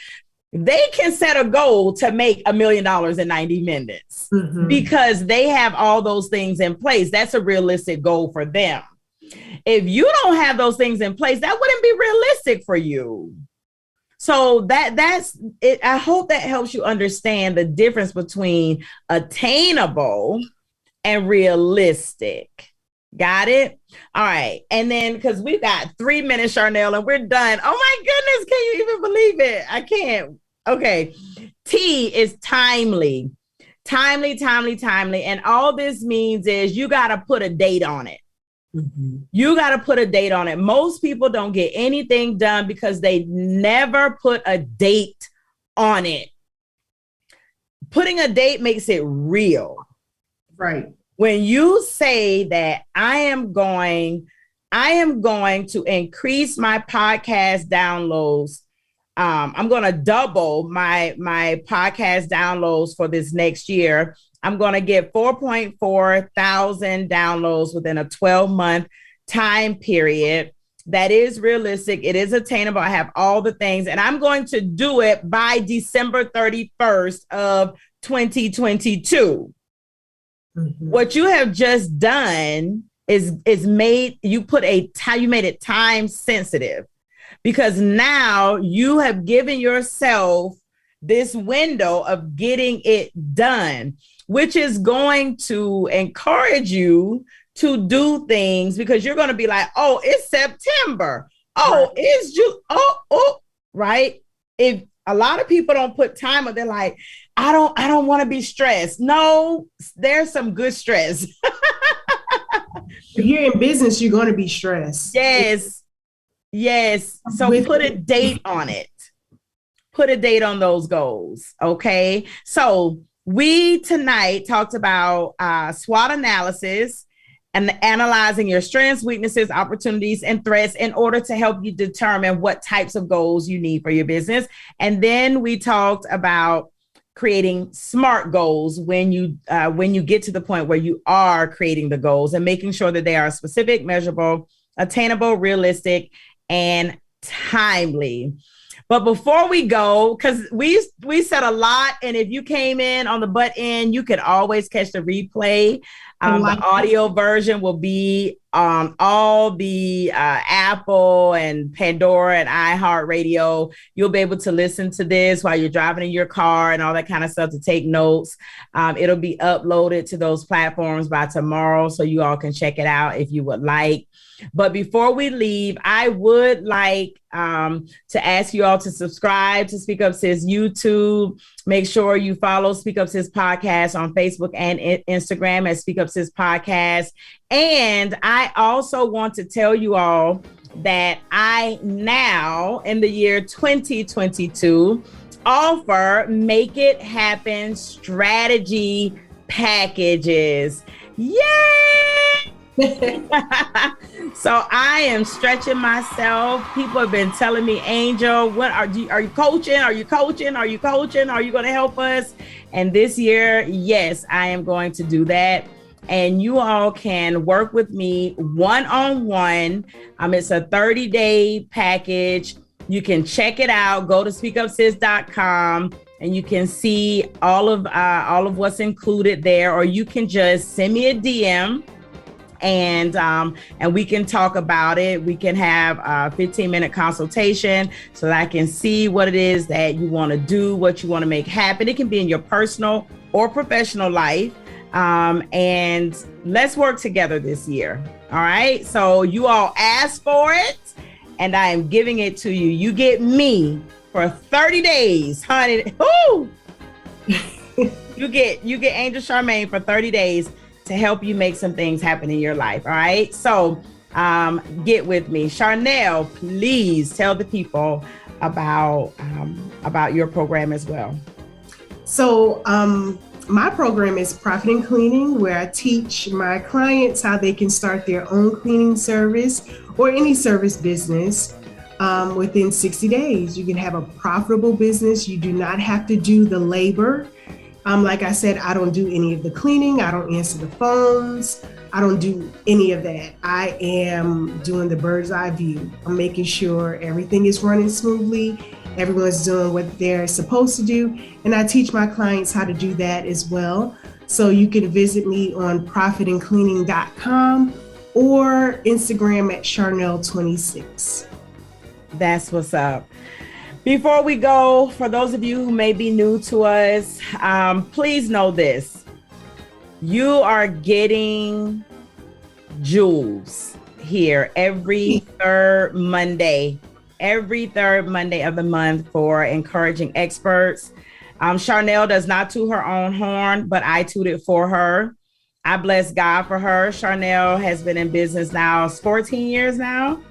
[SPEAKER 1] They can set a goal to make $1 million in 90 minutes because they have all those things in place. That's a realistic goal for them. If you don't have those things in place, that wouldn't be realistic for you. So that's it. I hope that helps you understand the difference between attainable and realistic. Got it? All right. And then, because we've got 3 minutes, Charnel, and we're done. Oh my goodness. Can you even believe it? I can't. Okay. T is timely. Timely. And all this means is you got to put a date on it. You got to put a date on it. Most people don't get anything done because they never put a date on it. Putting a date makes it real. Right. When you say that I am going to increase my podcast downloads. I'm going to double my podcast downloads for this next year. I'm going to get 4.4 thousand downloads within a 12-month time period. That is realistic. It is attainable. I have all the things, and I'm going to do it by December 31st of 2022. What you have just done is you made it time sensitive, because now you have given yourself this window of getting it done, which is going to encourage you to do things, because you're going to be like, oh, it's September. Oh, right. It's June. Oh, right. If a lot of people don't put time on, they're like, I don't want to be stressed. No, there's some good stress.
[SPEAKER 2] If you're in business, you're going to be stressed.
[SPEAKER 1] Yes. So put a date on it. Put a date on those goals. Okay. So we tonight talked about SWOT analysis and analyzing your strengths, weaknesses, opportunities, and threats in order to help you determine what types of goals you need for your business. And then we talked about creating SMART goals when you get to the point where you are creating the goals, and making sure that they are specific, measurable, attainable, realistic, and timely. But before we go, because we said a lot, and if you came in on the butt end, you could always catch the replay. The audio version will be on all the Apple and Pandora and iHeartRadio. You'll be able to listen to this while you're driving in your car and all that kind of stuff to take notes. It'll be uploaded to those platforms by tomorrow, so you all can check it out if you would like. But before we leave, I would like to ask you all to subscribe to Speak Up Sis YouTube. Make sure you follow Speak Up Sis Podcast on Facebook and Instagram at Speak Up Sis Podcast. And I also want to tell you all that I now, in the year 2022, offer Make It Happen strategy packages. Yay! So I am stretching myself. People have been telling me, Angel, what are you coaching? Are you coaching? Are you coaching? Are you going to help us? And this year, yes, I am going to do that. And you all can work with me one-on-one. It's a 30-day package. You can check it out. Go to speakupsis.com and you can see all of what's included there, or you can just send me a DM. And we can talk about it. We can have a 15-minute consultation so that I can see what it is that you want to do, what you want to make happen. It can be in your personal or professional life. And let's work together this year. All right. So you all asked for it and I am giving it to you. You get me for 30 days, honey. Woo! You get Angel Charmaine for 30 days to help you make some things happen in your life. All right. So get with me. Charnel, please tell the people about your program as well.
[SPEAKER 2] So my program is Profit in Cleaning, where I teach my clients how they can start their own cleaning service or any service business within 60 days. You can have a profitable business. You do not have to do the labor. Like I said, I don't do any of the cleaning. I don't answer the phones. I don't do any of that. I am doing the bird's eye view. I'm making sure everything is running smoothly. Everyone's doing what they're supposed to do. And I teach my clients how to do that as well. So you can visit me on profitandcleaning.com or Instagram at Charnel26.
[SPEAKER 1] That's what's up. Before we go, for those of you who may be new to us, please know this. You are getting jewels here every third Monday of the month for encouraging experts. Charnel does not toot her own horn, but I toot it for her. I bless God for her. Charnel has been in business now 14 years now.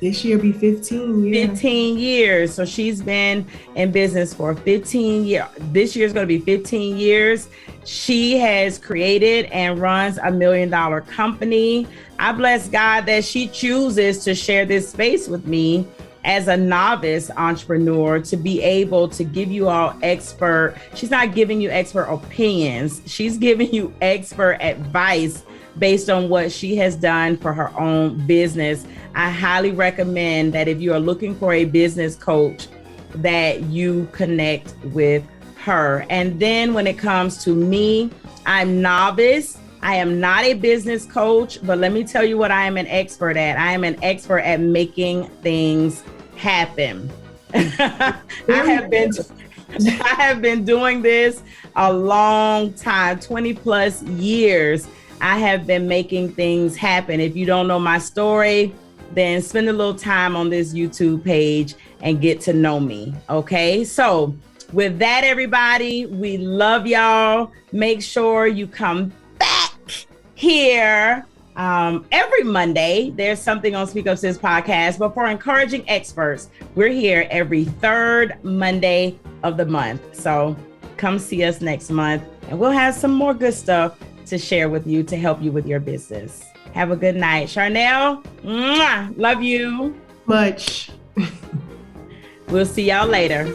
[SPEAKER 2] This year be 15 years.
[SPEAKER 1] 15 years. So she's been in business for 15 years. This year's going to be 15 years. She has created and runs a $1 million company. I bless God that she chooses to share this space with me as a novice entrepreneur to be able to give you all expert. She's not giving you expert opinions. She's giving you expert advice based on what she has done for her own business. I highly recommend that if you are looking for a business coach, that you connect with her. And then when it comes to me, I'm novice. I am not a business coach, but let me tell you what I am an expert at. I am an expert at making things happen. I have been doing this a long time, 20 plus years. I have been making things happen. If you don't know my story, then spend a little time on this YouTube page and get to know me. Okay. So with that, everybody, we love y'all. Make sure you come back here every Monday. There's something on Speak Up Sis podcast, but for encouraging experts, we're here every third Monday of the month. So come see us next month and we'll have some more good stuff to share with you to help you with your business. Have a good night. Charnel, love you
[SPEAKER 2] much.
[SPEAKER 1] We'll see y'all later.